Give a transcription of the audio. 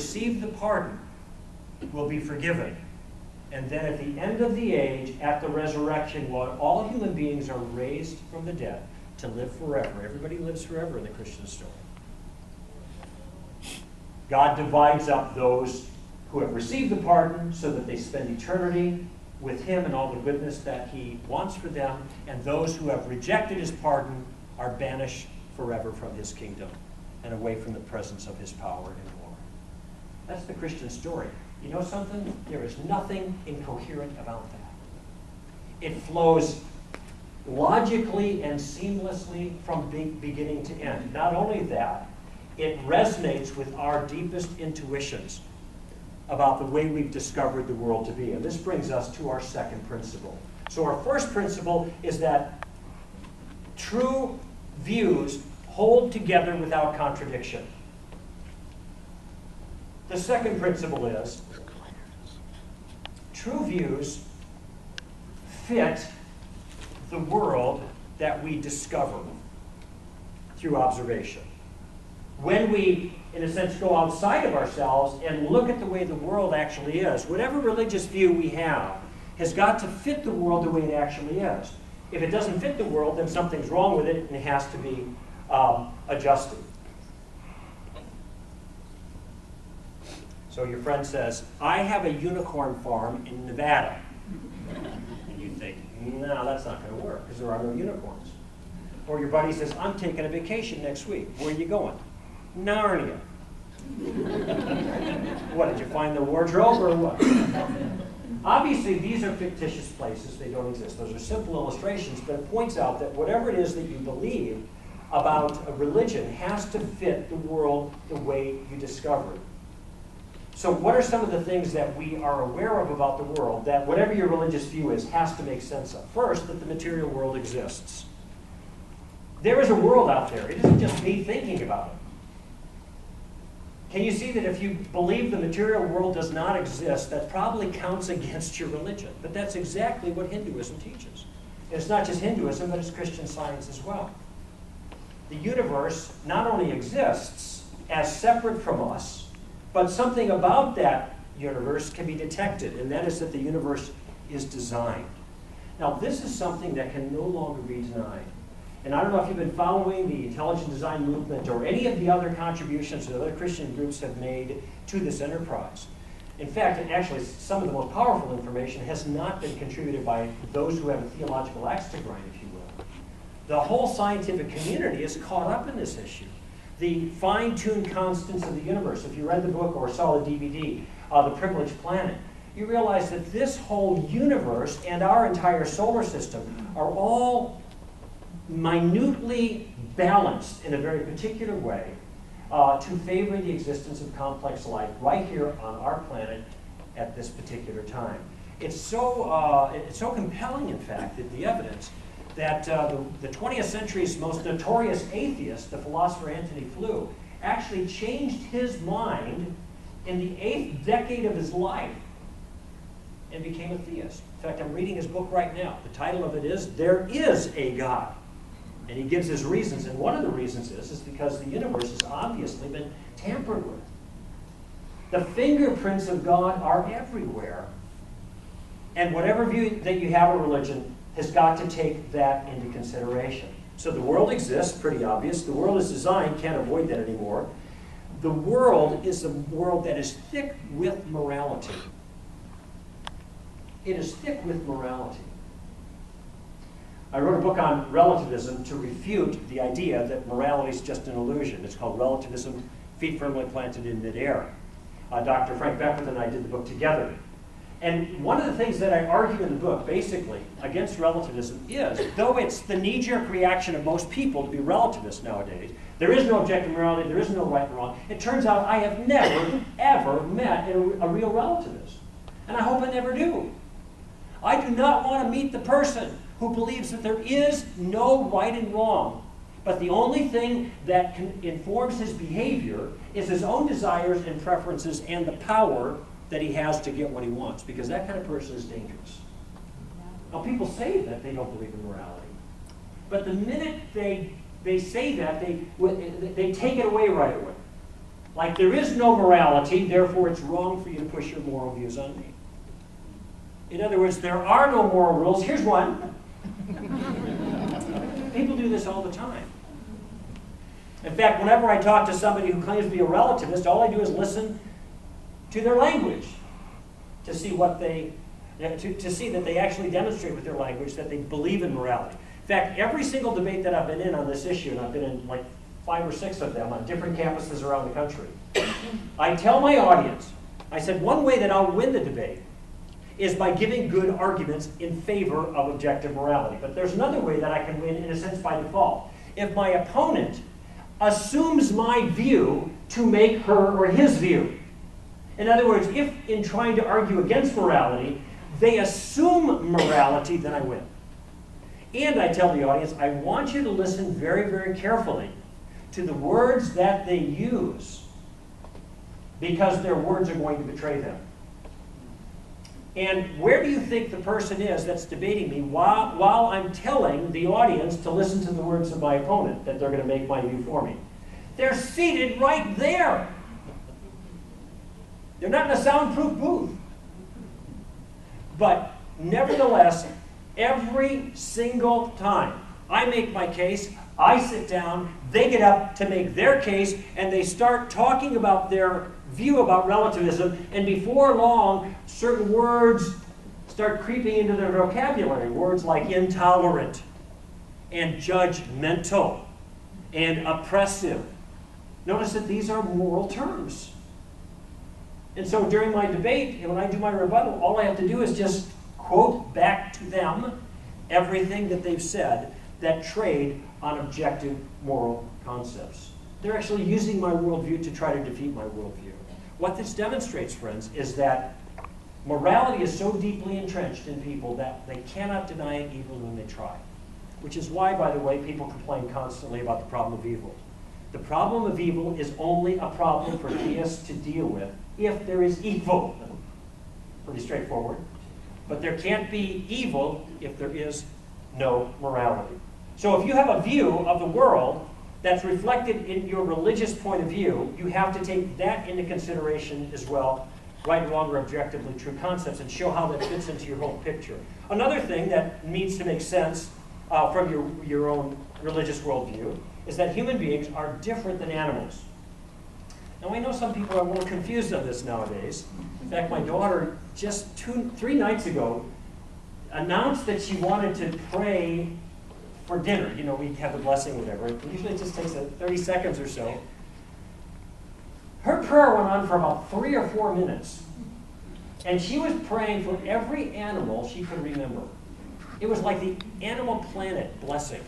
receive the pardon will be forgiven. And then at the end of the age, at the resurrection, when all human beings are raised from the dead to live forever. Everybody lives forever in the Christian story. God divides up those who have received the pardon so that they spend eternity with him and all the goodness that he wants for them, and those who have rejected his pardon are banished forever from his kingdom and away from the presence of his power and glory. That's the Christian story. You know something? There is nothing incoherent about that. It flows logically and seamlessly from beginning to end. Not only that, it resonates with our deepest intuitions about the way we've discovered the world to be. And this brings us to our second principle. So our first principle is that true views hold together without contradiction. The second principle is true views fit the world that we discover through observation. When we, in a sense, go outside of ourselves and look at the way the world actually is, whatever religious view we have has got to fit the world the way it actually is. If it doesn't fit the world, then something's wrong with it and it has to be adjusted. So your friend says, I have a unicorn farm in Nevada. And you think, no, that's not going to work because there are no unicorns. Or your buddy says, I'm taking a vacation next week. Where are you going? Narnia. What, did you find the wardrobe or what? Obviously, these are fictitious places. They don't exist. Those are simple illustrations, but it points out that whatever it is that you believe about a religion has to fit the world the way you discover it. So what are some of the things that we are aware of about the world that whatever your religious view is has to make sense of? First, that the material world exists. There is a world out there. It isn't just me thinking about it. Can you see that if you believe the material world does not exist, that probably counts against your religion? But that's exactly what Hinduism teaches. And it's not just Hinduism, but it's Christian Science as well. The universe not only exists as separate from us, but something about that universe can be detected, and that is that the universe is designed. Now, this is something that can no longer be denied. And I don't know if you've been following the intelligent design movement or any of the other contributions that other Christian groups have made to this enterprise. In fact, actually, some of the most powerful information has not been contributed by those who have a theological axe to grind, if you will. The whole scientific community is caught up in this issue. The fine-tuned constants of the universe. If you read the book or saw the DVD, The Privileged Planet, you realize that this whole universe and our entire solar system are all minutely balanced in a very particular way to favor the existence of complex life right here on our planet at this particular time. It's so compelling, in fact, that the evidence that the 20th century's most notorious atheist, the philosopher Antony Flew, actually changed his mind in the 8th decade of his life and became a theist. In fact, I'm reading his book right now. The title of it is, There Is a God. And he gives his reasons, and one of the reasons is because the universe has obviously been tampered with. The fingerprints of God are everywhere. And whatever view that you have of religion has got to take that into consideration. So the world exists, pretty obvious. The world is designed, can't avoid that anymore. The world is a world that is thick with morality. It is thick with morality. I wrote a book on relativism to refute the idea that morality is just an illusion. It's called Relativism, Feet Firmly Planted in Midair. Dr. Frank Beckwith and I did the book together. And one of the things that I argue in the book, basically, against relativism is, though it's the knee-jerk reaction of most people to be relativists nowadays, there is no objective morality, there is no right and wrong. It turns out I have never, ever met a real relativist. And I hope I never do. I do not want to meet the person who believes that there is no right and wrong, but the only thing that informs his behavior is his own desires and preferences and the power that he has to get what he wants, because that kind of person is dangerous. Now, people say that they don't believe in morality, but the minute they say that, they take it away right away. Like there is no morality, therefore it's wrong for you to push your moral views on me. In other words, there are no moral rules. Here's one. People do this all the time. In fact, whenever I talk to somebody who claims to be a relativist, all I do is listen to their language to see what they, to see that they actually demonstrate with their language that they believe in morality. In fact, every single debate that I've been in on this issue, and I've been in like 5 or 6 of them on different campuses around the country, I tell my audience, I said, one way that I'll win the debate is by giving good arguments in favor of objective morality. But there's another way that I can win, in a sense, by default. If my opponent assumes my view to make her or his view. In other words, if in trying to argue against morality, they assume morality, then I win. And I tell the audience, I want you to listen very, very carefully to the words that they use, because their words are going to betray them. And where do you think the person is that's debating me while I'm telling the audience to listen to the words of my opponent, that they're going to make my view for me? They're seated right there. They're not in a soundproof booth. But nevertheless, every single time I make my case, I sit down, they get up to make their case, and they start talking about their view about relativism, and before long, certain words start creeping into their vocabulary. Words like intolerant, and judgmental, and oppressive. Notice that these are moral terms. And so during my debate, and when I do my rebuttal, all I have to do is just quote back to them everything that they've said that trade on objective moral concepts. They're actually using my worldview to try to defeat my worldview. What this demonstrates, friends, is that morality is so deeply entrenched in people that they cannot deny it even when they try. Which is why, by the way, people complain constantly about the problem of evil. The problem of evil is only a problem for theists to deal with if there is evil. Pretty straightforward. But there can't be evil if there is no morality. So if you have a view of the world that's reflected in your religious point of view, you have to take that into consideration as well, right, wrong, or objectively true concepts, and show how that fits into your whole picture. Another thing that needs to make sense from your own religious worldview is that human beings are different than animals. Now, I know some people are a little confused on this nowadays. In fact, my daughter just 3 nights ago announced that she wanted to pray for dinner. You know, we have the blessing, whatever. Usually it just takes 30 seconds or so. Her prayer went on for about 3 or 4 minutes. And she was praying for every animal she could remember. It was like the Animal Planet blessing.